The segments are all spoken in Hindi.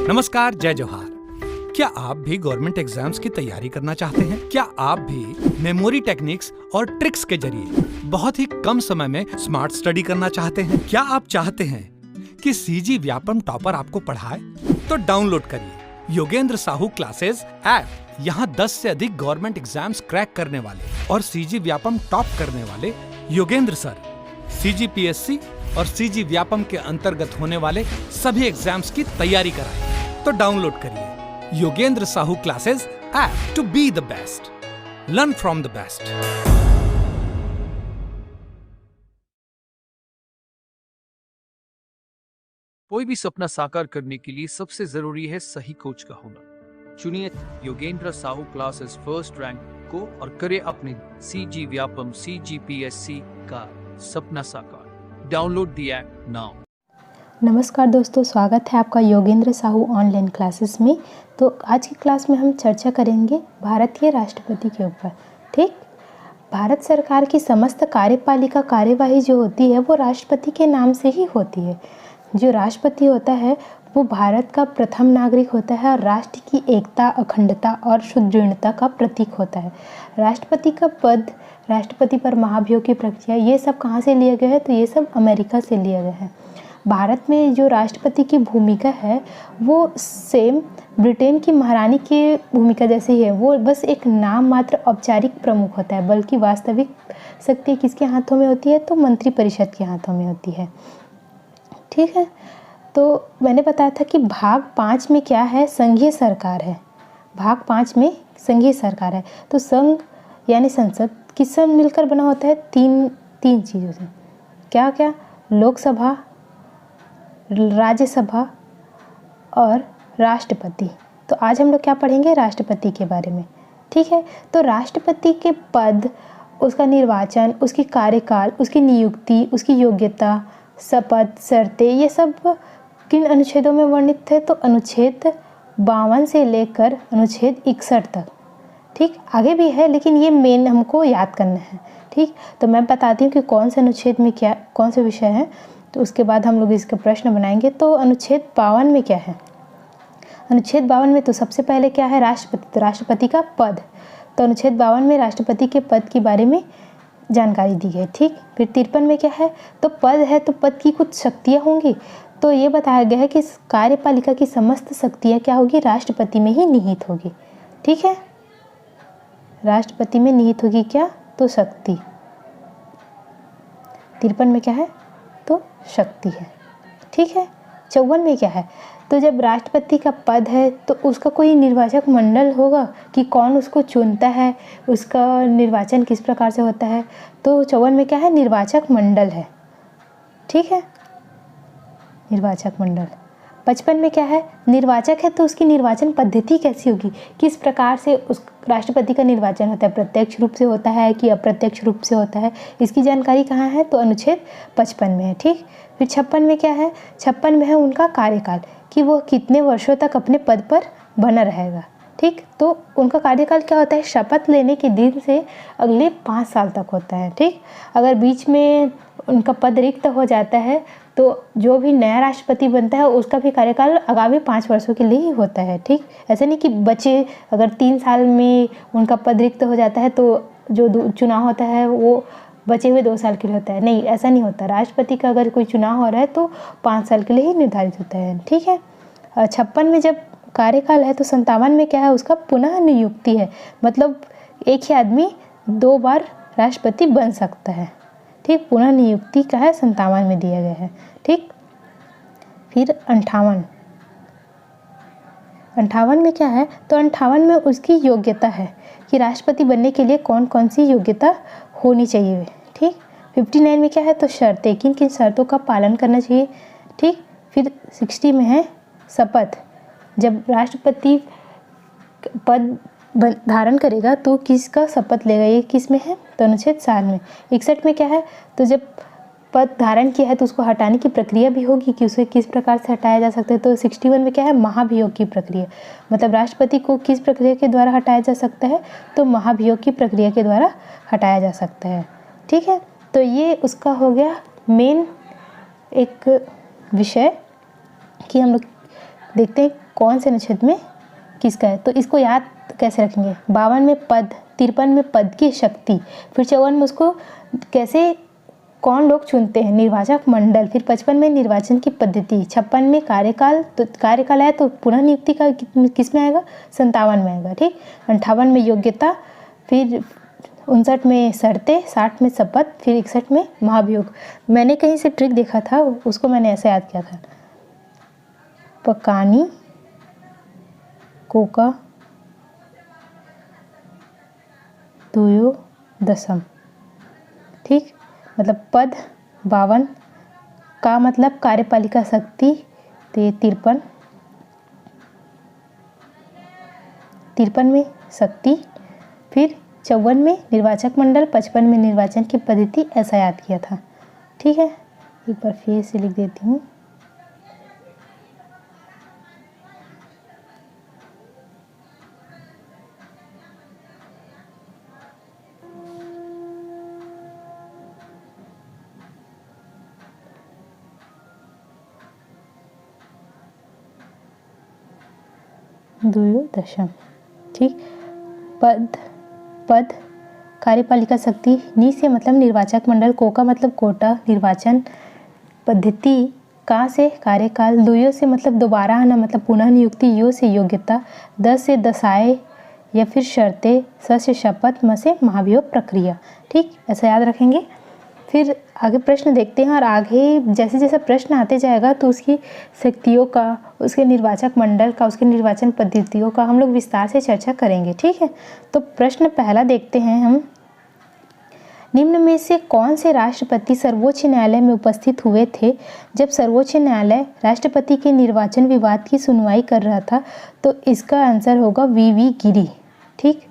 नमस्कार, जय जोहार। क्या आप भी गवर्नमेंट एग्जाम्स की तैयारी करना चाहते हैं? क्या आप भी मेमोरी टेक्निक्स और ट्रिक्स के जरिए बहुत ही कम समय में स्मार्ट स्टडी करना चाहते हैं? क्या आप चाहते हैं कि सीजी व्यापम टॉपर आपको पढ़ाए? तो डाउनलोड करिए योगेंद्र साहू क्लासेस ऐप। यहाँ 10 से अधिक गवर्नमेंट एग्जाम्स क्रैक करने वाले और सीजी व्यापम टॉप करने वाले योगेंद्र सर CGPSC और सीजी व्यापम के अंतर्गत होने वाले सभी एग्जाम्स की तैयारी कराएं। तो डाउनलोड करिए Yogendra Sahu classes app to be the best, learn from the best. कोई भी सपना साकार करने के लिए सबसे जरूरी है सही कोच का होना। चुनिए Yogendra Sahu classes first rank को और करे अपने सीजी व्यापम CGPSC का सपना साकार। Download the app now. नमस्कार दोस्तों, स्वागत है आपका योगेंद्र साहू ऑनलाइन क्लासेस में। तो आज की क्लास में हम चर्चा करेंगे भारतीय राष्ट्रपति के ऊपर। ठीक, भारत सरकार की समस्त कार्यपालिका कार्यवाही जो होती है वो राष्ट्रपति के नाम से ही होती है। जो राष्ट्रपति होता है वो भारत का प्रथम नागरिक होता है और राष्ट्र की एकता, अखंडता और सुदृढ़ता का प्रतीक होता है। राष्ट्रपति का पद, राष्ट्रपति पर महाभियोग की प्रक्रिया, ये सब कहाँ से लिया गया है? तो ये सब अमेरिका से लिया गया है। भारत में जो राष्ट्रपति की भूमिका है वो सेम ब्रिटेन की महारानी की भूमिका जैसे ही है। वो बस एक नाम मात्र औपचारिक प्रमुख होता है, बल्कि वास्तविक शक्ति किसके हाथों में होती है? तो मंत्रिपरिषद के हाथों में होती है। ठीक है, तो मैंने बताया था कि भाग 5 में क्या है? संघीय सरकार है। भाग 5 में संघीय सरकार है। तो संघ यानी संसद किससे मिलकर बना होता है? तीन चीज़ों से। क्या क्या? लोकसभा, राज्यसभा और राष्ट्रपति। तो आज हम लोग क्या पढ़ेंगे? राष्ट्रपति के बारे में। ठीक है, तो राष्ट्रपति के पद, उसका निर्वाचन, उसकी कार्यकाल, उसकी नियुक्ति, उसकी योग्यता, शपथ, शर्तें, ये सब किन अनुच्छेदों में वर्णित थे? तो अनुच्छेद 52 से लेकर अनुच्छेद 61 तक। ठीक, आगे भी है लेकिन ये मेन हमको याद करना है। ठीक, तो मैं बताती हूँ कि कौन से अनुच्छेद में क्या, कौन से विषय हैं, तो उसके बाद हम लोग इसका प्रश्न बनाएंगे। तो अनुच्छेद 52 में क्या है? अनुच्छेद 52 में तो सबसे पहले क्या है? राष्ट्रपति। तो राष्ट्रपति का पद। तो अनुच्छेद 52 में राष्ट्रपति के पद के बारे में जानकारी दी गई। ठीक, फिर 53 में क्या है? तो पद है तो पद की कुछ शक्तियाँ होंगी। तो ये बताया गया है कि कार्यपालिका की समस्त शक्तियाँ क्या होगी? राष्ट्रपति में ही निहित होगी। ठीक है, राष्ट्रपति में निहित होगी क्या? तो शक्ति। 53 में क्या है? तो शक्ति है। ठीक है, 54 में क्या है? तो जब राष्ट्रपति का पद है तो उसका कोई निर्वाचक मंडल होगा कि कौन उसको चुनता है, उसका निर्वाचन किस प्रकार से होता है? तो 54 में क्या है? निर्वाचक मंडल है। ठीक है, निर्वाचक मंडल। 55 में क्या है? निर्वाचक है तो उसकी निर्वाचन पद्धति कैसी होगी, किस प्रकार से उस राष्ट्रपति का निर्वाचन होता है? प्रत्यक्ष रूप से होता है कि अप्रत्यक्ष रूप से होता है? इसकी जानकारी कहाँ है? तो अनुच्छेद 55 में है। ठीक, फिर 56 में क्या है? 56 में है उनका कार्यकाल, कि वो कितने वर्षों तक अपने पद पर बना रहेगा। ठीक, तो उनका कार्यकाल क्या होता है? शपथ लेने के दिन से अगले 5 साल तक होता है। ठीक, अगर बीच में उनका पद रिक्त हो जाता है तो जो भी नया राष्ट्रपति बनता है उसका भी कार्यकाल आगामी 5 वर्षों के लिए ही होता है। ठीक, ऐसा नहीं कि बचे अगर 3 साल में उनका पद रिक्त हो जाता है तो जो चुनाव होता है वो बचे हुए 2 साल के लिए होता है। नहीं, ऐसा नहीं होता। राष्ट्रपति का अगर कोई चुनाव हो रहा है तो 5 साल के लिए ही निर्धारित होता है। ठीक है, 56 में जब कार्यकाल है तो 57 में क्या है? उसका पुनः नियुक्ति है, मतलब एक ही आदमी 2 बार राष्ट्रपति बन सकता है। ठीक, पुनः नियुक्ति का है 57 में दिया गया है। ठीक, फिर 58 में क्या है? तो 58 में उसकी योग्यता है कि राष्ट्रपति बनने के लिए कौन कौन सी योग्यता होनी चाहिए। ठीक, 59 में क्या है? तो शर्तें, किन किन शर्तों का पालन करना चाहिए। ठीक, फिर 60 में है शपथ। जब राष्ट्रपति पद धारण करेगा तो किसका शपथ लेगा, ये किस में है? तो अनुच्छेद 7 में। 61 में क्या है? तो जब पद धारण किया है तो उसको हटाने की प्रक्रिया भी होगी कि उसे किस प्रकार से हटाया जा सकता है। तो 61 में क्या है? महाभियोग की प्रक्रिया, मतलब राष्ट्रपति को किस प्रक्रिया के द्वारा हटाया जा सकता है? तो महाभियोग की प्रक्रिया के द्वारा हटाया जा सकता है। ठीक है, तो ये उसका हो गया मेन एक विषय कि हम लोग देखते हैं कौन से अनुच्छेद में किसका है। तो इसको याद कैसे रखेंगे, 52 में पद, 53 में पद की शक्ति, फिर 54 में उसको कैसे कौन लोग चुनते हैं, निर्वाचक मंडल, फिर 55 में निर्वाचन की पद्धति, 56 में कार्यकाल, तो कार्यकाल है तो पुनः नियुक्ति का किस में आएगा, 57 में आएगा। ठीक, 58 में योग्यता, फिर 59 में शर्तें, 60 में शपथ, फिर 61 में महाभियोग। मैंने कहीं से ट्रिक देखा था, उसको मैंने ऐसे याद किया था, पकानी कोका दुयो दशम। ठीक, मतलब पद 52 का मतलब कार्यपालिका शक्ति, तो ये 53 में शक्ति, फिर 54 में निर्वाचक मंडल, 55 में निर्वाचन की पद्धति, ऐसा याद किया था। ठीक है, एक बार फिर से लिख देती हूँ। दुयो दशम। ठीक, पद कार्यपालिका शक्ति, नी से मतलब निर्वाचक मंडल, को का मतलब कोटा निर्वाचन, पद्धति का से कार्यकाल, दुयो से मतलब दोबारा आना मतलब पुनः नियुक्ति, यो से योग्यता, 10 से दशाएं या फिर शर्तें, स से शपथ, म से महाभियोग प्रक्रिया। ठीक, ऐसा याद रखेंगे। फिर आगे प्रश्न देखते हैं, और आगे जैसे जैसे प्रश्न आते जाएगा तो उसकी शक्तियों का, उसके निर्वाचक मंडल का, उसके निर्वाचन पद्धतियों का हम लोग विस्तार से चर्चा करेंगे। ठीक है, तो प्रश्न पहला देखते हैं हम, निम्न में से कौन से राष्ट्रपति सर्वोच्च न्यायालय में उपस्थित हुए थे जब सर्वोच्च न्यायालय राष्ट्रपति के निर्वाचन विवाद की सुनवाई कर रहा था? तो इसका आंसर होगा वी गिरी। ठीक,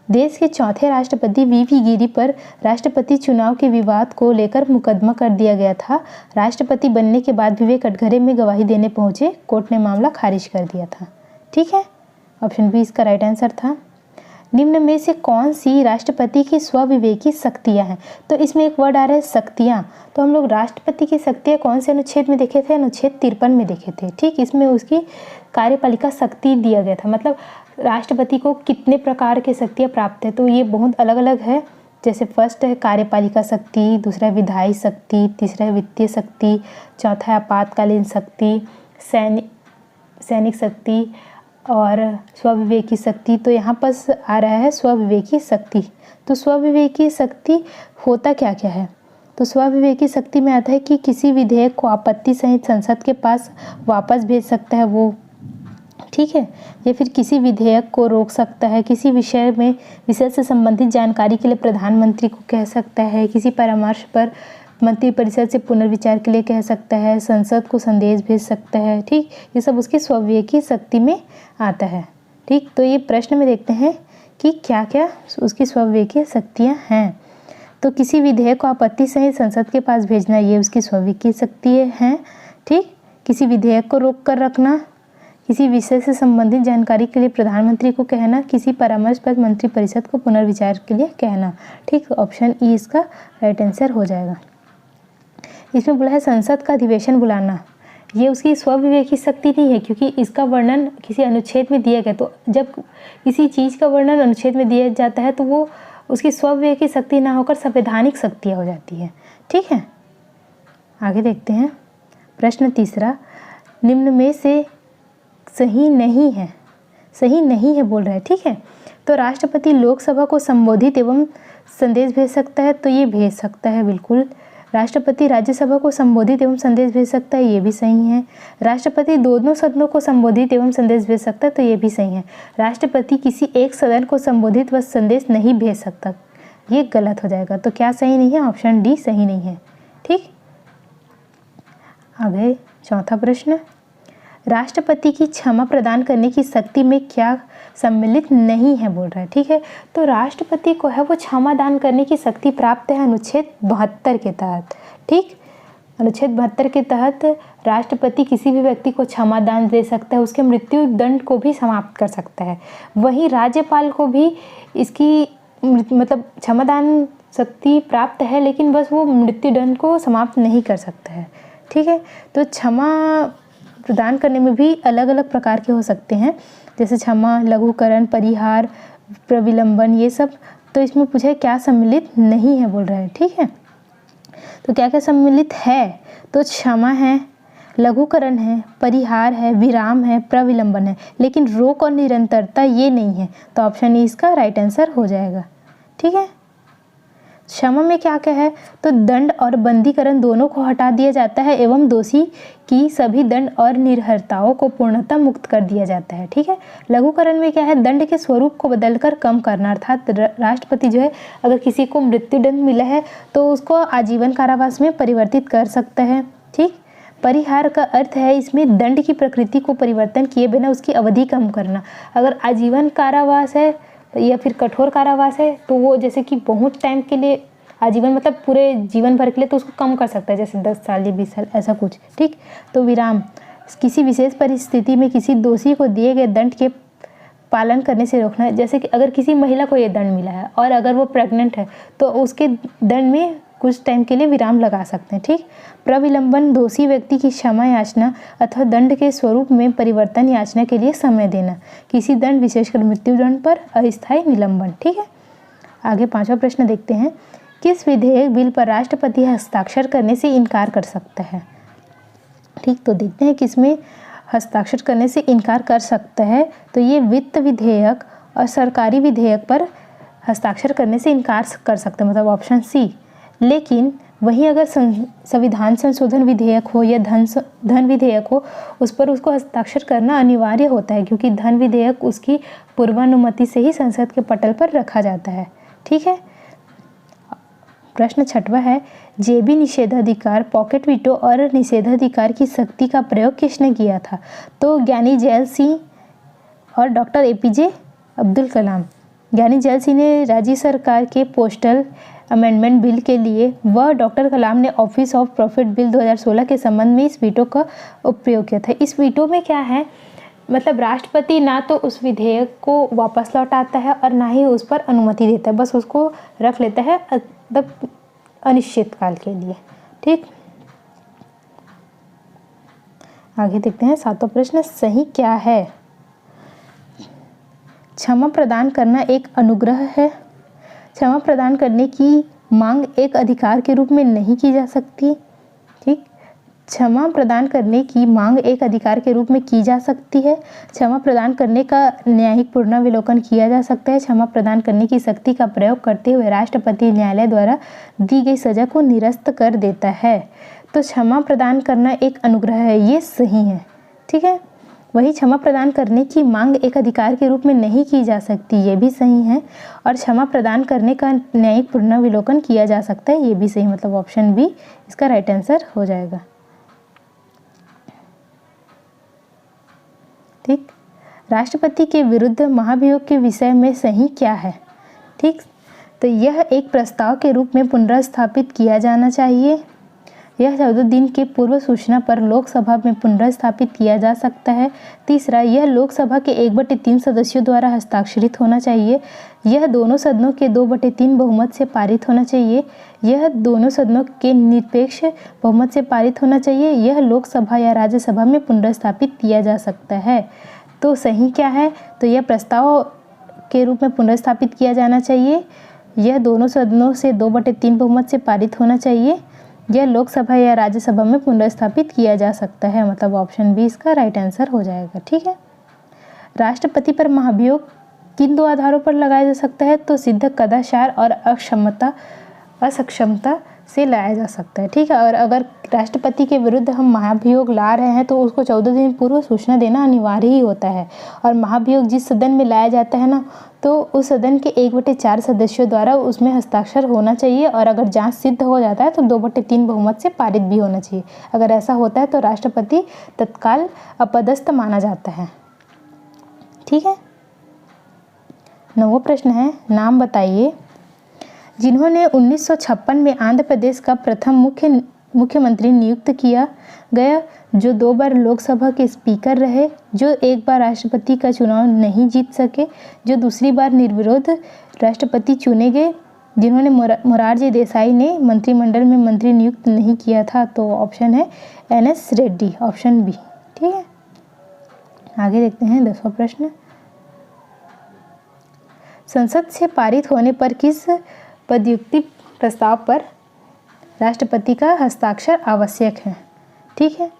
देश के चौथे राष्ट्रपति वी गिरी पर राष्ट्रपति चुनाव के विवाद को लेकर मुकदमा कर दिया गया था। राष्ट्रपति बनने के बाद भी वे कटघरे में गवाही देने पहुंचे, कोर्ट ने मामला खारिज कर दिया था। ठीक है, ऑप्शन बी इसका राइट आंसर था। निम्न में से कौन सी राष्ट्रपति की स्वविवेकी शक्तियां हैं? तो इसमें एक वर्ड आ रहा है शक्तियां, तो हम लोग राष्ट्रपति की शक्तियां कौन से अनुच्छेद में देखे थे? अनुच्छेद 53 में देखे थे। ठीक, इसमें उसकी कार्यपालिका शक्ति दिया गया था, मतलब राष्ट्रपति को कितने प्रकार की शक्तियाँ प्राप्त है, तो ये बहुत अलग अलग है। जैसे फर्स्ट है कार्यपालिका शक्ति, दूसरा है विधायी शक्ति, तीसरा है वित्तीय शक्ति, चौथा है आपातकालीन शक्ति, सैनिक शक्ति और स्वविवेकी शक्ति। तो यहाँ पर आ रहा है स्वविवेकी शक्ति। तो स्वविवेकी शक्ति होता क्या क्या है? तो स्वविवेकी शक्ति में आता है कि किसी विधेयक को आपत्ति सहित संसद के पास वापस भेज सकता है वो, ठीक है, या फिर किसी विधेयक को रोक सकता है, किसी विषय से संबंधित जानकारी के लिए प्रधानमंत्री को कह सकता है, किसी परामर्श पर मंत्रिपरिषद से पुनर्विचार के लिए कह सकता है, संसद को संदेश भेज सकता है। ठीक, ये सब उसकी स्वविवेकी शक्ति में आता है। ठीक, तो ये प्रश्न में देखते हैं कि क्या क्या उसकी स्वविवेकी शक्तियाँ हैं। तो किसी विधेयक को आपत्ति सहित संसद के पास भेजना, ये उसकी स्वविवेकी शक्ति हैं। ठीक, किसी विधेयक को रोक कर रखना, किसी विषय से संबंधित जानकारी के लिए प्रधानमंत्री को कहना, किसी परामर्श पर मंत्रिपरिषद को पुनर्विचार के लिए कहना। ठीक, ऑप्शन ई इसका राइट आंसर हो जाएगा। इसमें बोला है संसद का अधिवेशन बुलाना, ये उसकी स्वविवेकी शक्ति नहीं है, क्योंकि इसका वर्णन किसी अनुच्छेद में दिया गया। तो जब किसी चीज़ का वर्णन अनुच्छेद में दिया जाता है तो वो उसकी स्वविवेकी शक्ति ना होकर संवैधानिक शक्तियाँ हो जाती है। ठीक है, आगे देखते हैं प्रश्न तीसरा, निम्न में से सही नहीं है, सही नहीं है बोल रहा है। ठीक है, तो राष्ट्रपति लोकसभा को संबोधित एवं संदेश भेज सकता है, तो ये भेज सकता है बिल्कुल। राष्ट्रपति राज्यसभा को संबोधित एवं संदेश भेज सकता है, ये भी सही है। राष्ट्रपति दोनों सदनों को संबोधित एवं संदेश भेज सकता है, तो ये भी सही है। राष्ट्रपति किसी एक सदन को संबोधित व संदेश नहीं भेज सकता, ये गलत हो जाएगा। तो क्या सही नहीं है? ऑप्शन डी सही नहीं है। ठीक, आगे चौथा प्रश्न, राष्ट्रपति की क्षमा प्रदान करने की शक्ति में क्या सम्मिलित नहीं है बोल रहा है। ठीक है, तो राष्ट्रपति को है वो क्षमा दान करने की शक्ति प्राप्त है अनुच्छेद 72 के तहत। ठीक, अनुच्छेद 72 के तहत राष्ट्रपति किसी भी व्यक्ति को क्षमा दान दे सकता है, उसके मृत्यु दंड को भी समाप्त कर सकता है। वहीं राज्यपाल को भी इसकी मतलब क्षमा दान शक्ति प्राप्त है, लेकिन बस वो मृत्यु दंड को समाप्त नहीं कर सकता है। ठीक है, तो क्षमा प्रदान करने में भी अलग अलग प्रकार के हो सकते हैं, जैसे क्षमा, लघुकरण, परिहार, प्रविलंबन, ये सब। तो इसमें पूछा है क्या सम्मिलित नहीं है बोल रहा है। ठीक है, तो क्या क्या सम्मिलित है, तो क्षमा है, लघुकरण है, परिहार है, विराम है, प्रविलंबन है, लेकिन रोक और निरंतरता ये नहीं है। तो ऑप्शन ई इसका राइट आंसर हो जाएगा। ठीक है, क्षमा में क्या क्या है, तो दंड और बंदीकरण दोनों को हटा दिया जाता है एवं दोषी की सभी दंड और निर्हरताओं को पूर्णतः मुक्त कर दिया जाता है। ठीक है, लघुकरण में क्या है, दंड के स्वरूप को बदलकर कम करना, अर्थात राष्ट्रपति जो है अगर किसी को मृत्यु दंड मिला है तो उसको आजीवन कारावास में परिवर्तित कर सकता है। ठीक, परिहार का अर्थ है इसमें दंड की प्रकृति को परिवर्तन किए बिना उसकी अवधि कम करना। अगर आजीवन कारावास है या फिर कठोर कारावास है तो वो जैसे कि बहुत टाइम के लिए, आजीवन मतलब पूरे जीवन भर के लिए, तो उसको कम कर सकता है, जैसे 10 साल या 20 साल ऐसा कुछ। ठीक, तो विराम किसी विशेष परिस्थिति में किसी दोषी को दिए गए दंड के पालन करने से रोकना है। जैसे कि अगर किसी महिला को ये दंड मिला है और अगर वो प्रेग्नेंट है तो उसके दंड में कुछ टाइम के लिए विराम लगा सकते हैं। ठीक, प्रविलंबन दोषी व्यक्ति की क्षमा याचना अथवा दंड के स्वरूप में परिवर्तन याचना के लिए समय देना, किसी दंड विशेषकर मृत्यु दंड पर अस्थायी निलंबन। ठीक है, आगे 5वां प्रश्न देखते हैं, किस विधेयक बिल पर राष्ट्रपति हस्ताक्षर करने से इनकार कर सकता है। ठीक, तो देखते हैं किसमें हस्ताक्षर करने से इनकार कर सकता है, तो ये वित्त विधेयक और सरकारी विधेयक पर हस्ताक्षर करने से इनकार कर सकते हैं, मतलब ऑप्शन सी। लेकिन वहीं अगर संविधान संशोधन विधेयक हो या धन विधेयक हो, उस पर उसको हस्ताक्षर करना अनिवार्य होता है, क्योंकि धन विधेयक उसकी पूर्वानुमति से ही संसद के पटल पर रखा जाता है। ठीक है, प्रश्न 6वां है, जेबी निषेधाधिकार, पॉकेट वीटो और निषेधाधिकार की शक्ति का प्रयोग किसने किया था। तो ज्ञानी जैल सिंह और डॉक्टर APJ अब्दुल कलाम। ज्ञानी जैल सिंह ने राज्य सरकार के पोस्टल अमेंडमेंट बिल के लिए व डॉक्टर कलाम ने ऑफिस ऑफ प्रॉफिट बिल 2016 के संबंध में इस वीटो का उपयोग किया था। इस वीटो में क्या है, मतलब राष्ट्रपति ना तो उस विधेयक को वापस लौटाता है और ना ही उस पर अनुमति देता है, बस उसको रख लेता है मतलब अनिश्चित काल के लिए। ठीक, आगे देखते हैं 7वां प्रश्न, सही क्या है। क्षमा प्रदान करना एक अनुग्रह है। क्षमा प्रदान करने की मांग एक अधिकार के रूप में नहीं की जा सकती। ठीक, क्षमा प्रदान करने की मांग एक अधिकार के रूप में की जा सकती है। क्षमा प्रदान करने का न्यायिक पुनरावलोकन किया जा सकता है। क्षमा प्रदान करने की शक्ति का प्रयोग करते हुए राष्ट्रपति न्यायालय द्वारा दी गई सजा को निरस्त कर देता है। तो क्षमा प्रदान करना एक अनुग्रह है, ये सही है। ठीक है, वही क्षमा प्रदान करने की मांग एक अधिकार के रूप में नहीं की जा सकती, ये भी सही है। और क्षमा प्रदान करने का न्यायिक पुनरावलोकन किया जा सकता है, ये भी सही, मतलब ऑप्शन बी इसका राइट आंसर हो जाएगा। ठीक, राष्ट्रपति के विरुद्ध महाभियोग के विषय में सही क्या है। ठीक, तो यह एक प्रस्ताव के रूप में पुनर्स्थापित किया जाना चाहिए। यह 14 दिन के पूर्व सूचना पर लोकसभा में पुनर्स्थापित किया जा सकता है। तीसरा, यह लोकसभा के 1/3 सदस्यों द्वारा हस्ताक्षरित होना चाहिए। यह दोनों सदनों के 2/3 बहुमत से पारित होना चाहिए। यह दोनों सदनों के निरपेक्ष बहुमत से पारित होना चाहिए। यह लोकसभा या राज्यसभा में पुनर्स्थापित किया जा सकता है। तो सही क्या है, तो यह प्रस्ताव के रूप में पुनर्स्थापित किया जाना चाहिए। यह दोनों सदनों से 2/3 बहुमत से पारित होना चाहिए। यह लोकसभा या राज्यसभा में पुनर्स्थापित किया जा सकता है, मतलब ऑप्शन बी इसका राइट आंसर हो जाएगा। ठीक है, राष्ट्रपति पर महाभियोग किन 2 आधारों पर लगाया जा सकता है, तो सिद्ध कदाचार और असक्षमता से लाया जा सकता है। ठीक है, और अगर राष्ट्रपति के विरुद्ध हम महाभियोग ला रहे हैं तो उसको 14 दिन पूर्व सूचना देना अनिवार्य ही होता है। और महाभियोग जिस सदन में लाया जाता है ना, तो उस सदन के 1/4 सदस्यों द्वारा उसमें हस्ताक्षर होना चाहिए। और अगर जांच सिद्ध हो जाता है तो 2/3 बहुमत से पारित भी होना चाहिए। अगर ऐसा होता है तो राष्ट्रपति तत्काल अपदस्थ माना जाता है। ठीक है, 9वां प्रश्न है, नाम बताइए जिन्होंने 1956 में आंध्र प्रदेश का प्रथम मुख्यमंत्री नियुक्त किया गया, जो 2 बार लोकसभा के स्पीकर रहे, जो 1 बार राष्ट्रपति का चुनाव नहीं जीत सके, जो दूसरी बार निर्विरोध राष्ट्रपति चुने गए, जिन्होंने मोरारजी देसाई ने मंत्रिमंडल में मंत्री नियुक्त नहीं किया था। तो ऑप्शन है NS रेड्डी, ऑप्शन बी। ठीक है, आगे देखते हैं 10वां प्रश्न। संसद से पारित होने पर किस पदयुक्ति प्रस्ताव पर राष्ट्रपति का हस्ताक्षर आवश्यक है? ठीक है,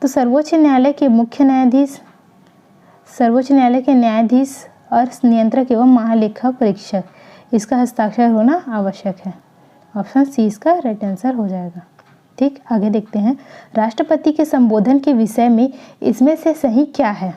तो सर्वोच्च न्यायालय के मुख्य न्यायाधीश, सर्वोच्च न्यायालय के न्यायाधीश और नियंत्रक एवं महालेखा परीक्षक, इसका हस्ताक्षर होना आवश्यक है। ऑप्शन सी इसका राइट आंसर हो जाएगा। ठीक, आगे देखते हैं। राष्ट्रपति के संबोधन के विषय में इसमें से सही क्या है?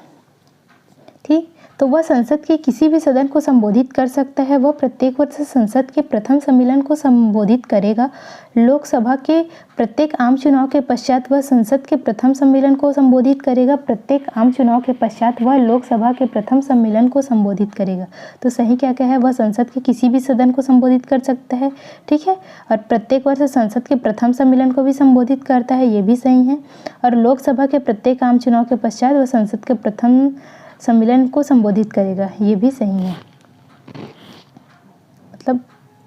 ठीक, तो वह संसद के किसी भी सदन को संबोधित कर सकता है। वह प्रत्येक वर्ष संसद के प्रथम सम्मेलन को संबोधित करेगा। लोकसभा के प्रत्येक आम चुनाव के पश्चात वह संसद के प्रथम सम्मेलन को संबोधित करेगा। प्रत्येक आम चुनाव के पश्चात वह लोकसभा के प्रथम सम्मेलन को संबोधित करेगा। तो सही क्या क्या है? वह संसद के किसी भी सदन को संबोधित कर सकता है। ठीक है, और प्रत्येक वर्ष संसद के प्रथम सम्मेलन को भी संबोधित करता है, ये भी सही है। और लोकसभा के प्रत्येक आम चुनाव के पश्चात वह संसद के प्रथम सम्मेलन को संबोधित करेगा, ये भी सही है। मतलब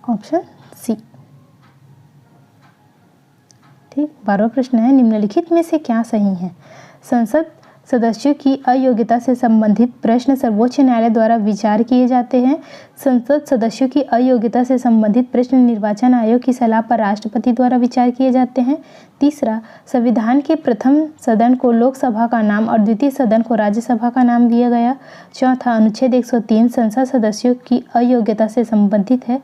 ऑप्शन सी। ठीक, 12वां प्रश्न है, निम्नलिखित में से क्या सही है? संसद सदस्यों की अयोग्यता से संबंधित प्रश्न सर्वोच्च न्यायालय द्वारा विचार किए जाते हैं। संसद सदस्यों की अयोग्यता से संबंधित प्रश्न निर्वाचन आयोग की सलाह पर राष्ट्रपति द्वारा विचार किए जाते हैं। तीसरा, संविधान के प्रथम सदन को लोकसभा का नाम और द्वितीय सदन को राज्यसभा का नाम दिया गया। चौथा, अनुच्छेद 103 संसद सदस्यों की अयोग्यता से संबंधित है।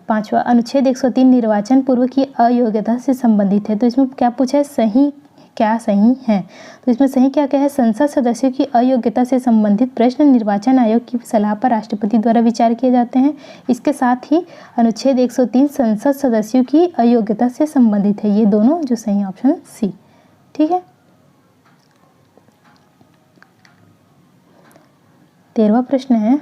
पांचवा, अनुच्छेद 103 निर्वाचन पूर्व की अयोग्यता से संबंधित है। तो इसमें क्या पूछा है? सही क्या सही है? तो इसमें सही क्या क्या है? संसद सदस्यों की अयोग्यता से संबंधित प्रश्न निर्वाचन आयोग की सलाह पर राष्ट्रपति द्वारा विचार किए जाते हैं। इसके साथ ही अनुच्छेद 103 संसद सदस्यों की अयोग्यता से संबंधित है। ये दोनों जो सही है, ऑप्शन सी। ठीक है, 13वां प्रश्न है,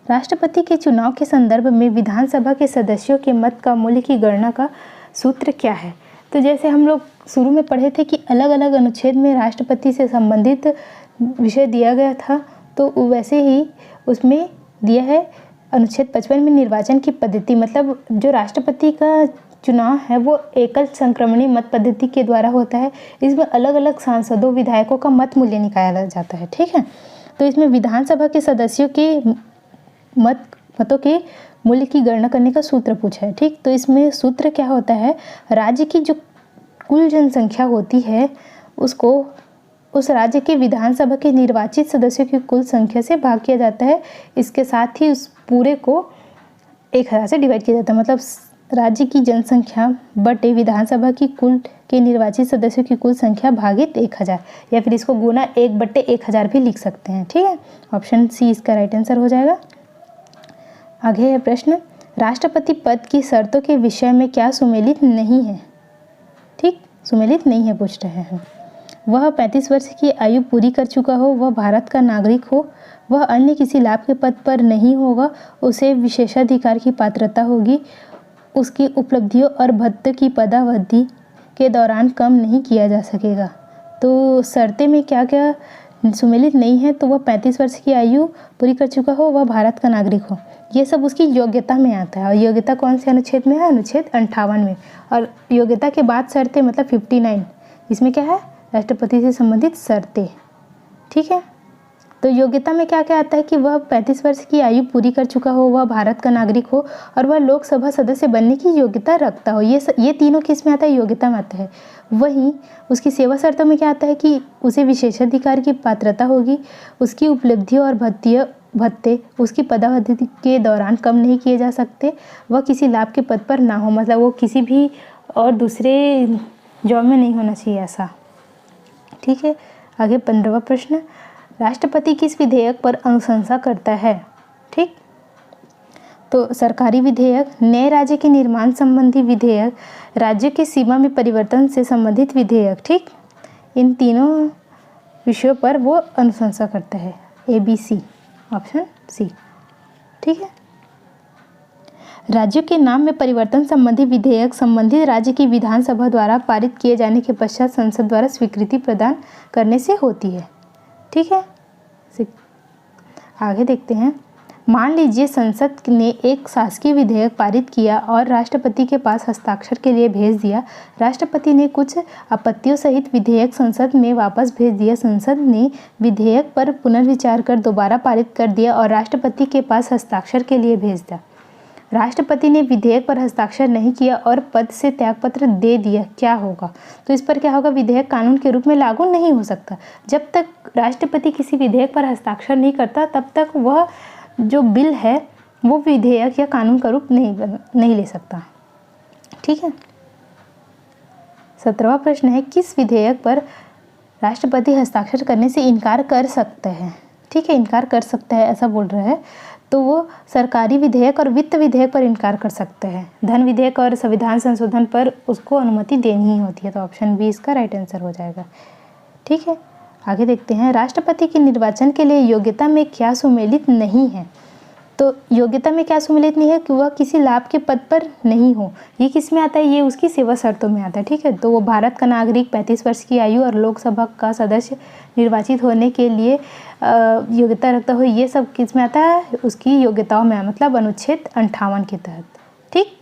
राष्ट्रपति के चुनाव के संदर्भ में विधानसभा के सदस्यों के मत का मूल्य की गणना का सूत्र क्या है? तो जैसे हम लोग शुरू में पढ़े थे कि अलग अलग अनुच्छेद में राष्ट्रपति से संबंधित विषय दिया गया था, तो वैसे ही उसमें दिया है अनुच्छेद 55 में निर्वाचन की पद्धति, मतलब जो राष्ट्रपति का चुनाव है वो एकल संक्रमणीय मत पद्धति के द्वारा होता है। इसमें अलग अलग सांसदों विधायकों का मत मूल्य निकाला जाता है। ठीक है, तो इसमें विधानसभा के सदस्यों के मतों के मूल्य की गणना करने का सूत्र पूछा है। ठीक, तो इसमें सूत्र क्या होता है? राज्य की जो कुल जनसंख्या होती है उसको उस राज्य के विधानसभा के निर्वाचित सदस्यों की कुल संख्या से भाग किया जाता है। इसके साथ ही उस पूरे को 1000 से डिवाइड किया जाता है। मतलब राज्य की जनसंख्या बटे विधानसभा की कुल के निर्वाचित सदस्यों की कुल संख्या भागित 1000, या फिर इसको गुना 1/1000 भी लिख सकते हैं। ठीक है, ऑप्शन सी इसका राइट आंसर हो जाएगा। आगे है प्रश्न, राष्ट्रपति पद की शर्तों के विषय में क्या सुमेलित नहीं है? ठीक, सुमेलित नहीं है पूछ रहे हैं। वह 35 वर्ष की आयु पूरी कर चुका हो, वह भारत का नागरिक हो, वह अन्य किसी लाभ के पद पर नहीं होगा, उसे विशेषाधिकार की पात्रता होगी, उसकी उपलब्धियों और भत्ते की पदावधि के दौरान कम नहीं किया जा सकेगा। तो शर्तें में क्या क्या सुमेलित नहीं है? तो वह 35 वर्ष की आयु पूरी कर चुका हो, वह भारत का नागरिक हो, ये सब उसकी योग्यता में आता है। और योग्यता कौन से अनुच्छेद में है? अनुच्छेद 58 में। और योग्यता के बाद शर्तें मतलब 59, इसमें क्या है? राष्ट्रपति से संबंधित शर्तें। ठीक है, तो योग्यता में क्या क्या आता है कि वह 35 वर्ष की आयु पूरी कर चुका हो, वह भारत का नागरिक हो और वह लोकसभा सदस्य बनने की योग्यता रखता हो। ये तीनों किस में आता है? योग्यता में आता है। वहीं उसकी सेवा शर्तों में क्या आता है कि उसे विशेषाधिकार की पात्रता होगी, उसकी उपलब्धियों और भत्ते उसकी पदावधि के दौरान कम नहीं किए जा सकते, वह किसी लाभ के पद पर ना हो, मतलब वो किसी भी और दूसरे जॉब में नहीं होना चाहिए ऐसा। ठीक है, आगे 15वां प्रश्न, राष्ट्रपति किस विधेयक पर अनुशंसा करता है? ठीक, तो सरकारी विधेयक, नए राज्य के निर्माण संबंधी विधेयक, राज्य की सीमा में परिवर्तन से संबंधित विधेयक। ठीक, इन तीनों विषयों पर वो अनुशंसा करता है। ABC, option C. ठीक है, राज्यों के नाम में परिवर्तन संबंधी विधेयक संबंधित राज्य की विधानसभा द्वारा पारित किए जाने के पश्चात संसद द्वारा स्वीकृति प्रदान करने से होती है। ठीक है, आगे देखते हैं, मान लीजिए संसद ने एक शासकीय विधेयक पारित किया और राष्ट्रपति के पास हस्ताक्षर के लिए भेज दिया। राष्ट्रपति ने कुछ आपत्तियों सहित विधेयक संसद में वापस भेज दिया। संसद ने विधेयक पर पुनर्विचार कर दोबारा पारित कर दिया और राष्ट्रपति के पास हस्ताक्षर के लिए भेज दिया। राष्ट्रपति ने विधेयक पर हस्ताक्षर नहीं किया और पद से त्यागपत्र दे दिया, क्या होगा? तो इस पर क्या होगा? विधेयक कानून के रूप में लागू नहीं हो सकता। जब तक राष्ट्रपति किसी विधेयक पर हस्ताक्षर नहीं करता तब तक वह जो बिल है वो विधेयक या कानून का रूप नहीं ले सकता। ठीक है। 17वां प्रश्न है, किस विधेयक पर राष्ट्रपति हस्ताक्षर करने से इनकार कर सकते हैं? ठीक है, इनकार कर सकता है ऐसा बोल रहा है, तो वो सरकारी विधेयक और वित्त विधेयक पर इनकार कर सकते हैं। धन विधेयक और संविधान संशोधन पर उसको अनुमति देनी ही होती है। तो ऑप्शन बी इसका राइट आंसर हो जाएगा। ठीक है, आगे देखते हैं। राष्ट्रपति के निर्वाचन के लिए योग्यता में क्या सुमेलित नहीं है? तो योग्यता में क्या सुमेलित नहीं है कि वह किसी लाभ के पद पर नहीं हो। ये किस में आता है? ये उसकी सेवा शर्तों में आता है। ठीक है, तो वो भारत का नागरिक, 35 वर्ष की आयु और लोकसभा का सदस्य निर्वाचित होने के लिए योग्यता रखता हो, ये सब किस में आता है? उसकी योग्यताओं में, मतलब अनुच्छेद 58 के तहत। ठीक।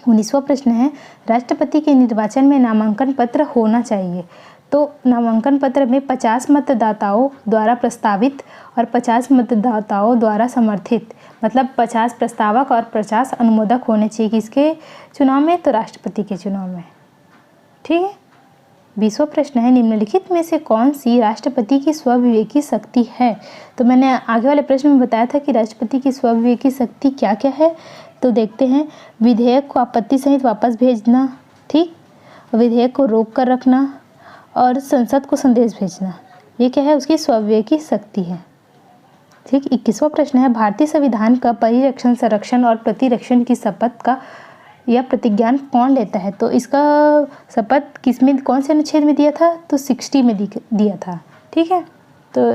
19वां प्रश्न है, राष्ट्रपति के निर्वाचन में नामांकन पत्र होना चाहिए। तो नामांकन पत्र में 50 मतदाताओं द्वारा प्रस्तावित और 50 मतदाताओं द्वारा समर्थित, मतलब 50 प्रस्तावक और 50 अनुमोदक होने चाहिए। किसके चुनाव में? तो राष्ट्रपति के चुनाव में। ठीक है। 20वां प्रश्न है, निम्नलिखित में से कौन सी राष्ट्रपति की स्वविवेकी शक्ति है? तो मैंने आगे वाले प्रश्न में बताया था कि राष्ट्रपति की स्वविवेकी शक्ति क्या क्या है। तो देखते हैं। विधेयक को आपत्ति सहित वापस भेजना, ठीक, विधेयक को रोक कर रखना और संसद को संदेश भेजना, ये क्या है? उसकी स्वविवेकी शक्ति है। ठीक। 21वां प्रश्न है, भारतीय संविधान का परिरक्षण, संरक्षण और प्रतिरक्षण की शपथ का या प्रतिज्ञान कौन लेता है? तो इसका शपथ किसमें, कौन से अनुच्छेद में दिया था? तो 60 में दिया था। ठीक है, तो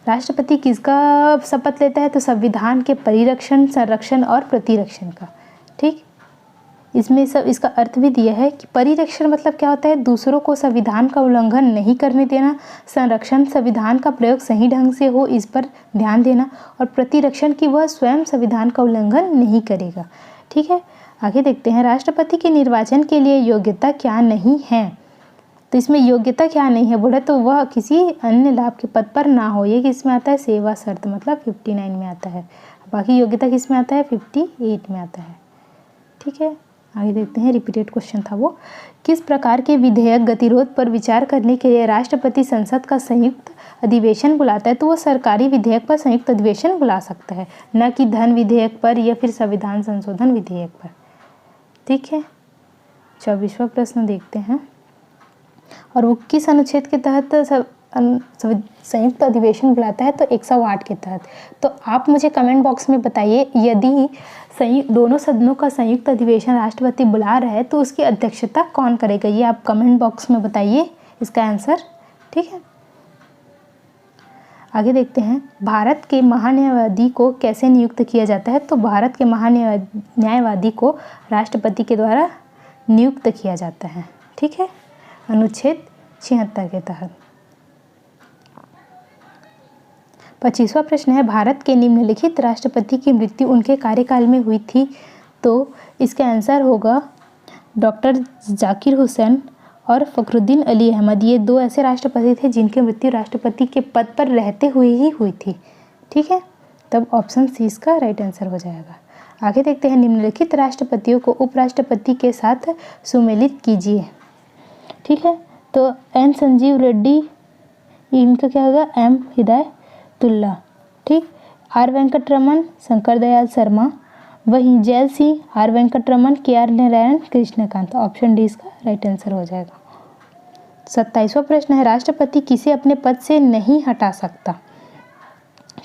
राष्ट्रपति किसका शपथ लेता है? तो संविधान के परिरक्षण, संरक्षण और प्रतिरक्षण का। ठीक। इसमें सब इसका अर्थ भी दिया है कि परिरक्षण मतलब क्या होता है? दूसरों को संविधान का उल्लंघन नहीं करने देना। संरक्षण, संविधान का प्रयोग सही ढंग से हो इस पर ध्यान देना। और प्रतिरक्षण की वह स्वयं संविधान का उल्लंघन नहीं करेगा। ठीक है, आगे देखते हैं। राष्ट्रपति के निर्वाचन के लिए योग्यता क्या नहीं है? तो इसमें योग्यता क्या नहीं है बोला, तो वह किसी अन्य लाभ के पद पर ना हो। ये किस में आता है? सेवा शर्त, मतलब 59 में आता है। बाकी योग्यता किस में आता है? 58 में आता है। ठीक है, आगे देखते हैं। रिपीटेड क्वेश्चन था वो। किस प्रकार के विधेयक गतिरोध पर विचार करने के लिए राष्ट्रपति संसद का संयुक्त अधिवेशन बुलाता है? तो वो सरकारी विधेयक पर संयुक्त अधिवेशन बुला सकता है, न कि धन विधेयक पर या फिर संविधान संशोधन विधेयक पर। ठीक है, 24वां प्रश्न देखते हैं। और वो किस अनुच्छेद के तहत संयुक्त अधिवेशन बुलाता है? तो 108 के तहत। तो आप मुझे कमेंट बॉक्स में बताइए, यदि दोनों सदनों का संयुक्त अधिवेशन राष्ट्रपति बुला रहा है तो उसकी अध्यक्षता कौन करेगा? ये आप कमेंट बॉक्स में बताइए इसका आंसर। ठीक है, आगे देखते हैं। भारत के महान्यायवादी को कैसे नियुक्त किया जाता है? तो भारत के महान्यायवादी को राष्ट्रपति के द्वारा नियुक्त किया जाता है। ठीक है, अनुच्छेद 76 के तहत। 25वां प्रश्न है, भारत के निम्नलिखित राष्ट्रपति की मृत्यु उनके कार्यकाल में हुई थी? तो इसका आंसर होगा डॉक्टर जाकिर हुसैन और फखरुद्दीन अली अहमद। ये दो ऐसे राष्ट्रपति थे जिनकी मृत्यु राष्ट्रपति के पद पर रहते हुए ही हुई थी। ठीक है, तब ऑप्शन सी इसका राइट आंसर हो जाएगा। आगे देखते हैं। निम्नलिखित राष्ट्रपतियों को उपराष्ट्रपति के साथ सुमेलित कीजिए। ठीक है, तो एन संजीव रेड्डी, इनका क्या होगा? एम हिदायतुल्ला। ठीक। आर वेंकटरमन, शंकर दयाल शर्मा। वहीं Zail Singh, R Venkataraman, K R Narayan, Krishankant. Option D इसका राइट आंसर हो जाएगा। 27वां प्रश्न है, राष्ट्रपति किसे अपने पद से नहीं हटा सकता?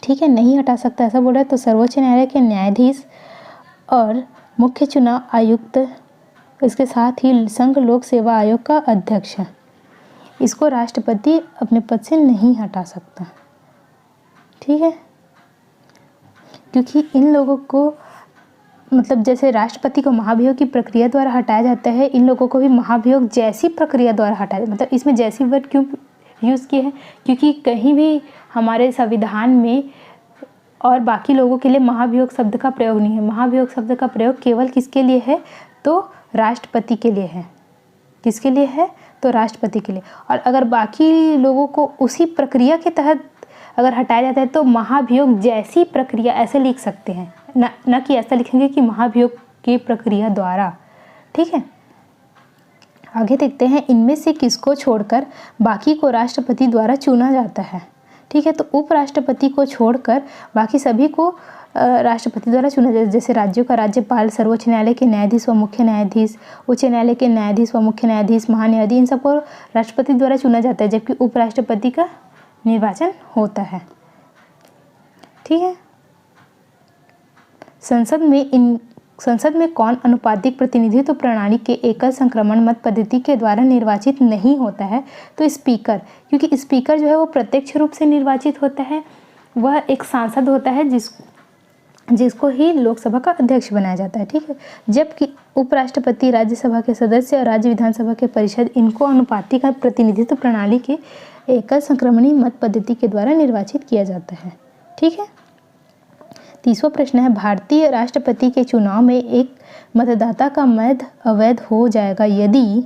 ठीक है, नहीं हटा सकता ऐसा बोल रहा है तो सर्वोच्च न्यायालय के न्यायाधीश और मुख्य चुनाव आयुक्त, इसके साथ ही संघ लोक सेवा आयोग का अध्यक्ष है। इसको राष्ट्रपति अपने पद से नहीं हटा सकता। ठीक है, क्योंकि इन लोगों को, मतलब जैसे राष्ट्रपति को महाभियोग की प्रक्रिया द्वारा हटाया जाता है, इन लोगों को भी महाभियोग जैसी प्रक्रिया द्वारा हटाया। मतलब इसमें जैसी वर्ड क्यों यूज़ किए हैं? क्योंकि कहीं भी हमारे संविधान में और बाकी लोगों के लिए महाभियोग शब्द का प्रयोग नहीं है। महाभियोग शब्द का प्रयोग केवल किसके लिए है? तो राष्ट्रपति के लिए है। किसके लिए है? तो राष्ट्रपति के लिए। और अगर बाकी लोगों को उसी प्रक्रिया के तहत अगर हटाया जाता है तो महाभियोग जैसी प्रक्रिया ऐसे लिख सकते हैं, न कि ऐसा लिखेंगे कि महाभियोग की प्रक्रिया द्वारा। ठीक है, आगे देखते हैं, इनमें से किसको छोड़कर बाकी को राष्ट्रपति द्वारा चुना जाता है? ठीक है, तो उपराष्ट्रपति को छोड़कर बाकी सभी को राष्ट्रपति द्वारा चुना जाता है। जैसे राज्यों का राज्यपाल, सर्वोच्च न्यायालय के न्यायाधीश व मुख्य न्यायाधीश, उच्च न्यायालय के न्यायाधीश व मुख्य न्यायाधीश, महान्यायाधीश, इन सबको राष्ट्रपति द्वारा चुना जाता है, जबकि उपराष्ट्रपति का निर्वाचन होता है। ठीक है, संसद में कौन अनुपातिक प्रतिनिधित्व प्रणाली के एकल संक्रमण मत पद्धति के द्वारा निर्वाचित नहीं होता है? तो स्पीकर, क्योंकि स्पीकर जो है वो प्रत्यक्ष रूप से निर्वाचित होता है, वह एक सांसद होता है जिसको ही लोकसभा का अध्यक्ष बनाया जाता है। ठीक है, जबकि उपराष्ट्रपति, राज्यसभा के सदस्य और राज्य विधानसभा के परिषद, इनको अनुपातिक प्रतिनिधित्व प्रणाली के एकल संक्रमणी मत पद्धति के द्वारा निर्वाचित किया जाता है। ठीक है, 30वां प्रश्न है, भारतीय राष्ट्रपति के चुनाव में एक मतदाता का मत अवैध हो जाएगा यदि,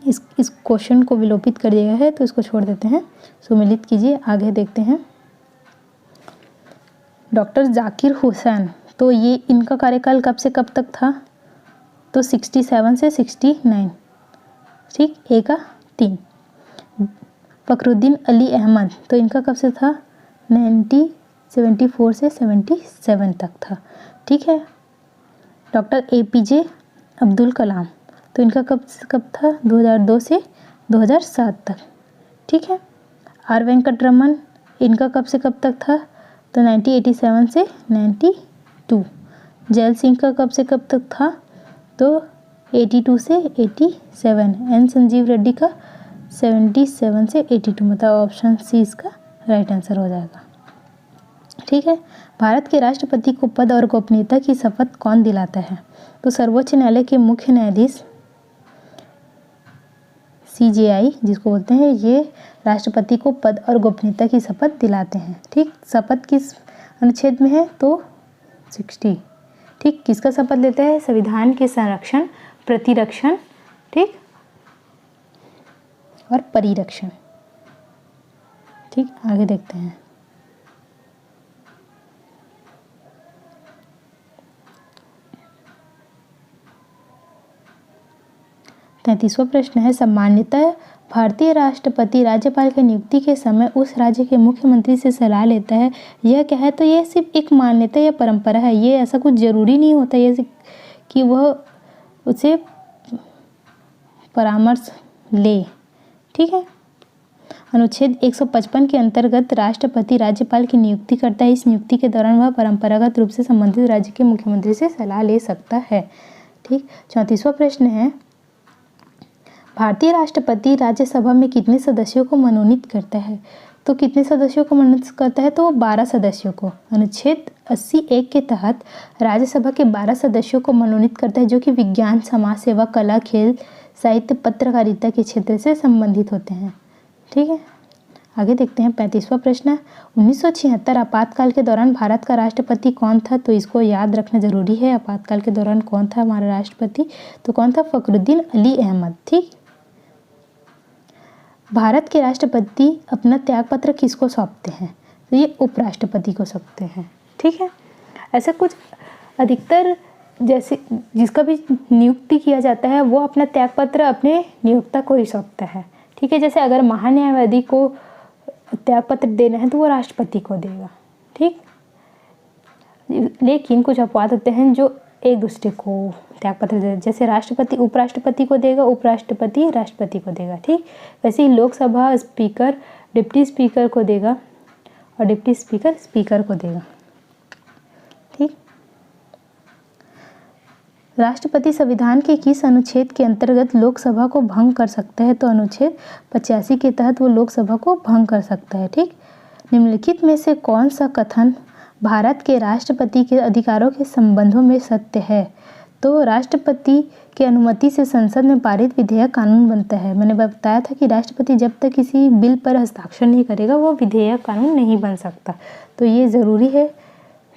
इस क्वेश्चन को विलोपित कर दिया है तो इसको छोड़ देते हैं, सुमिलित कीजिए। आगे देखते हैं, डॉक्टर जाकिर हुसैन, तो ये इनका कार्यकाल कब से कब तक था? तो 67 से 69। ठीक, ए का 3। फखरुद्दीन अली अहमद, तो इनका कब से था? 1974 से 77 तक था। ठीक है, डॉक्टर APJ अब्दुल कलाम, तो इनका कब से कब था? 2002 से 2007 तक। ठीक है, R वेंकटरमन, इनका कब से कब तक था? तो 1987 से 92। जैल सिंह का कब से कब तक था? तो 82 से 87। N संजीव रेड्डी का 77 से 82, मतलब ऑप्शन सी इसका राइट आंसर हो जाएगा। ठीक है, भारत के राष्ट्रपति को पद और गोपनीयता की शपथ कौन दिलाता है? तो सर्वोच्च न्यायालय के मुख्य न्यायाधीश CJI जिसको बोलते हैं, ये राष्ट्रपति को पद और गोपनीयता की शपथ दिलाते हैं। ठीक, शपथ किस अनुच्छेद में है? तो 60। ठीक, किसका शपथ लेते हैं? संविधान के संरक्षण, प्रतिरक्षण, ठीक, और परिरक्षण। ठीक, आगे देखते हैं, तैंतीसवां प्रश्न है, सामान्यतः भारतीय राष्ट्रपति राज्यपाल की नियुक्ति के समय उस राज्य के मुख्यमंत्री से सलाह लेता है, यह क्या है? तो यह सिर्फ एक मान्यता या परंपरा है, ये ऐसा कुछ जरूरी नहीं होता है कि वह उसे परामर्श ले। ठीक है, अनुच्छेद 155 के अंतर्गत राष्ट्रपति राज्यपाल की नियुक्ति करता है। इस नियुक्ति के दौरान वह परंपरागत रूप से संबंधित राज्य के मुख्यमंत्री से सलाह ले सकता है। ठीक, 34वां प्रश्न है, भारतीय राष्ट्रपति राज्यसभा में कितने सदस्यों को मनोनीत करता है? तो कितने सदस्यों को मनोनीत करता है? तो 12 सदस्यों को। अनुच्छेद 80(1) के तहत राज्यसभा के 12 सदस्यों को मनोनीत करता है, जो कि विज्ञान, समाज सेवा, कला, खेल, साहित्य, पत्रकारिता के क्षेत्र से संबंधित होते हैं। ठीक है, आगे देखते हैं, 35वां प्रश्न, 1976 आपातकाल के दौरान भारत का राष्ट्रपति कौन था? तो इसको याद रखना जरूरी है, आपातकाल के दौरान कौन था हमारा राष्ट्रपति? तो कौन था? फखरुद्दीन अली अहमद। ठीक, भारत के राष्ट्रपति अपना त्यागपत्र किसको सौंपते हैं? तो ये उपराष्ट्रपति को सौंपते हैं। ठीक है, ऐसा कुछ अधिकतर जैसे जिसका भी नियुक्ति किया जाता है वो अपना त्यागपत्र अपने नियोक्ता को ही सौंपता है। ठीक है, जैसे अगर महान्यायवादी को त्यागपत्र देना है तो वो राष्ट्रपति को देगा। ठीक, लेकिन कुछ अपवाद होते हैं जो एक दूसरे को त्यागपत्र दे, जैसे राष्ट्रपति उपराष्ट्रपति को देगा, उपराष्ट्रपति राष्ट्रपति को देगा। ठीक, वैसे ही लोकसभा स्पीकर डिप्टी स्पीकर को देगा और डिप्टी स्पीकर स्पीकर को देगा। ठीक, राष्ट्रपति संविधान के किस अनुच्छेद के अंतर्गत लोकसभा को भंग कर सकता है? तो अनुच्छेद 85 के तहत वो लोकसभा को भंग कर सकता है। ठीक, निम्नलिखित में से कौन सा कथन भारत के राष्ट्रपति के अधिकारों के संबंधों में सत्य है? तो राष्ट्रपति की अनुमति से संसद में पारित विधेयक कानून बनता है। मैंने बताया था कि राष्ट्रपति जब तक किसी बिल पर हस्ताक्षर नहीं करेगा वो विधेयक कानून नहीं बन सकता, तो ये ज़रूरी है।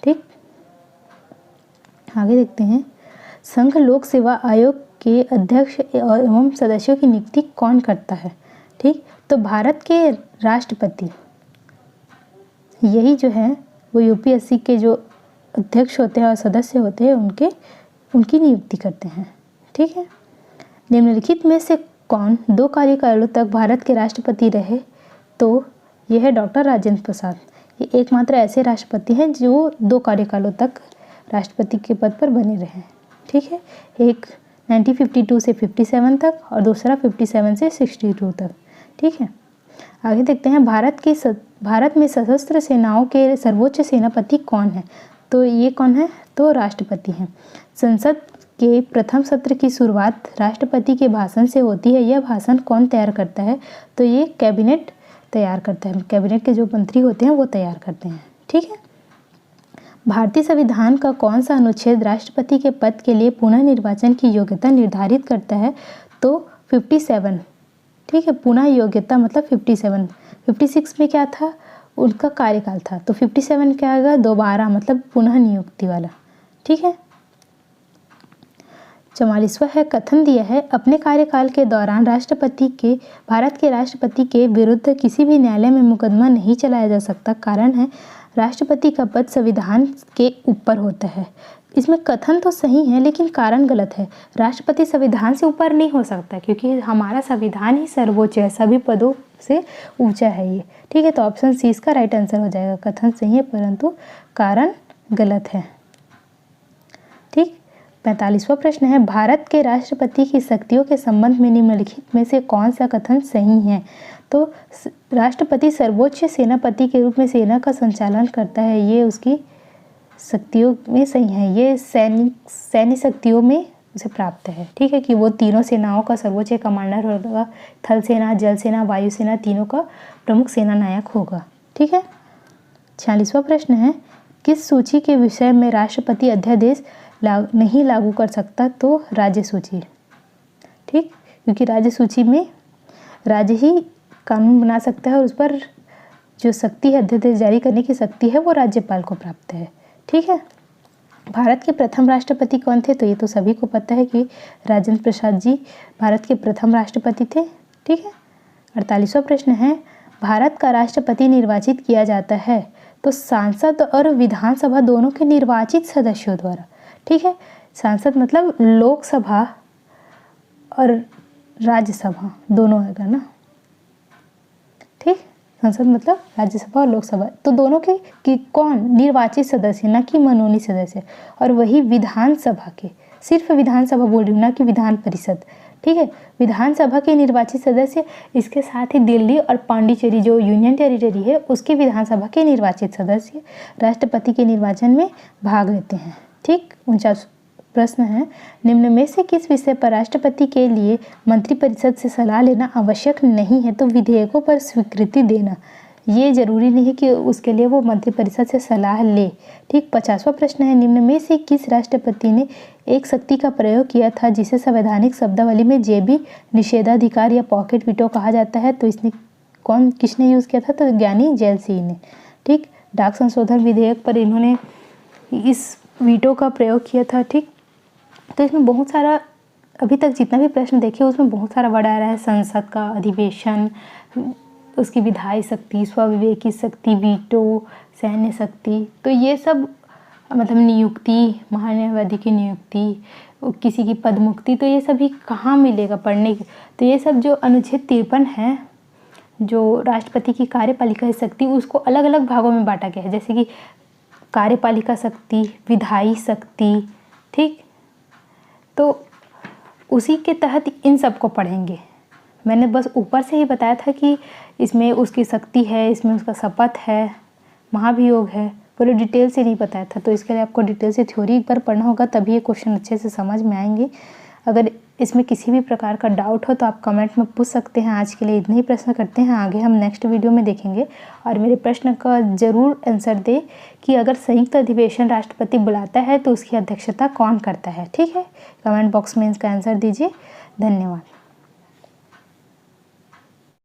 ठीक, आगे देखते हैं। संघ लोक सेवा आयोग के अध्यक्ष एवं सदस्यों की नियुक्ति कौन करता है? ठीक, तो भारत के राष्ट्रपति यही जो है वो यूपीएससी के जो अध्यक्ष होते हैं और सदस्य होते हैं उनकी नियुक्ति करते हैं। ठीक है, निम्नलिखित में से कौन 2 कार्यकालों तक भारत के राष्ट्रपति रहे? तो यह है डॉक्टर राजेंद्र प्रसाद। ये एकमात्र ऐसे राष्ट्रपति हैं जो 2 कार्यकालों तक राष्ट्रपति के पद पर बने रहे। ठीक है, एक 1952 से 57 तक और दूसरा 57 से 62 तक। ठीक है, आगे देखते हैं। भारत में सशस्त्र सेनाओं के सर्वोच्च सेनापति कौन है? तो ये कौन है? तो राष्ट्रपति हैं। संसद के प्रथम सत्र की शुरुआत राष्ट्रपति के भाषण से होती है। यह भाषण कौन तैयार करता है? तो ये कैबिनेट तैयार करता है। कैबिनेट के जो मंत्री होते हैं वो तैयार करते हैं। ठीक है, भारतीय संविधान का कौन सा अनुच्छेद राष्ट्रपति के पद के लिए पुनः निर्वाचन की योग्यता निर्धारित करता है? तो 57। ठीक है, पुनः योग्यता मतलब 57। 56 में क्या था? उनका कार्यकाल था। तो 57 क्या आएगा? दोबारा मतलब पुनः नियुक्ति वाला। ठीक है, 44वां है, कथन दिया है अपने कार्यकाल के दौरान भारत के राष्ट्रपति के विरुद्ध किसी भी न्यायालय में मुकदमा नहीं चलाया जा सकता। कारण है राष्ट्रपति का पद संविधान के ऊपर होता है। इसमें कथन तो सही है लेकिन कारण गलत है। राष्ट्रपति संविधान से ऊपर नहीं हो सकता क्योंकि हमारा संविधान ही सर्वोच्च है, सभी पदों से ऊंचा है ये। ठीक है, तो ऑप्शन सी इसका राइट आंसर हो जाएगा। कथन सही है परंतु कारण गलत है। ठीक, 45वां प्रश्न है, भारत के राष्ट्रपति की शक्तियों के संबंध में निम्नलिखित में से कौन सा कथन सही है? तो राष्ट्रपति सर्वोच्च सेनापति के रूप में सेना का संचालन करता है, ये उसकी शक्तियों में सही है। ये सैन्य शक्तियों में उसे प्राप्त है। ठीक है, कि वो तीनों सेनाओं का सर्वोच्च कमांडर होगा। थल सेना, जल सेना, वायु सेना, तीनों का प्रमुख सेना नायक होगा। ठीक है, 46वां प्रश्न है, किस सूची के विषय में राष्ट्रपति अध्यादेश नहीं लागू कर सकता? तो राज्य सूची। ठीक, क्योंकि राज्य सूची में राज्य ही कानून बना सकता है और उस पर जो शक्ति है, अध्यादेश जारी करने की शक्ति है, वो राज्यपाल को प्राप्त है। ठीक है, भारत के प्रथम राष्ट्रपति कौन थे? तो ये तो सभी को पता है कि राजेंद्र प्रसाद जी भारत के प्रथम राष्ट्रपति थे। ठीक है, 48वां प्रश्न है, भारत का राष्ट्रपति निर्वाचित किया जाता है तो सांसद और विधानसभा दोनों के निर्वाचित सदस्यों द्वारा। ठीक है, सांसद मतलब लोकसभा और राज्यसभा दोनों आएगा ना। ठीक, संसद मतलब राज्यसभा और लोकसभा, तो दोनों के कि कौन निर्वाचित सदस्य, ना कि मनोनीत सदस्य। और वही विधानसभा के, सिर्फ विधानसभा बोल रही हूँ ना कि विधान परिषद। ठीक है, विधानसभा के निर्वाचित सदस्य, इसके साथ ही दिल्ली और पांडिचेरी जो यूनियन टेरिटरी है उसके विधानसभा के निर्वाचित सदस्य राष्ट्रपति के निर्वाचन में भाग लेते हैं। ठीक, 49 प्रश्न है, निम्न में से किस विषय पर राष्ट्रपति के लिए मंत्रिपरिषद से सलाह लेना आवश्यक नहीं है? तो विधेयकों पर स्वीकृति देना। ये जरूरी नहीं है कि उसके लिए वो मंत्रिपरिषद से सलाह ले। ठीक, 50वां प्रश्न है, निम्न में से किस राष्ट्रपति ने एक शक्ति का प्रयोग किया था जिसे संवैधानिक शब्दावली में जेबी निषेधाधिकार या पॉकेट वीटो कहा जाता है? तो इसने किसने यूज़ किया था? तो ज्ञानी जैल सिंह ने। ठीक, डाक संशोधन विधेयक पर इन्होंने इस वीटो का प्रयोग किया था। ठीक, तो इसमें बहुत सारा, अभी तक जितना भी प्रश्न देखे उसमें बहुत सारा वर्ड आ रहा है। संसद का अधिवेशन, उसकी विधायी शक्ति, स्वविवेकी शक्ति, वीटो, सैन्य शक्ति, तो ये सब मतलब नियुक्ति, महान्यायवादी की नियुक्ति, किसी की पदमुक्ति, तो ये सभी कहाँ मिलेगा पढ़ने की? तो ये सब जो अनुच्छेद 53 है, जो राष्ट्रपति की कार्यपालिका शक्ति, उसको अलग अलग भागों में बांटा गया है। जैसे कि कार्यपालिका शक्ति, विधायी शक्ति। ठीक, तो उसी के तहत इन सब को पढ़ेंगे। मैंने बस ऊपर से ही बताया था कि इसमें उसकी शक्ति है, इसमें उसका शपथ है, महाभियोग है, पूरे डिटेल से नहीं बताया था। तो इसके लिए आपको डिटेल से थ्योरी एक बार पढ़ना होगा, तभी ये क्वेश्चन अच्छे से समझ में आएंगे। अगर इसमें किसी भी प्रकार का डाउट हो तो आप कमेंट में पूछ सकते हैं। आज के लिए इतने ही प्रश्न करते हैं, आगे हम नेक्स्ट वीडियो में देखेंगे। और मेरे प्रश्न का ज़रूर आंसर दे कि अगर संयुक्त अधिवेशन राष्ट्रपति बुलाता है तो उसकी अध्यक्षता कौन करता है। ठीक है, कमेंट बॉक्स में इसका आंसर दीजिए। धन्यवाद।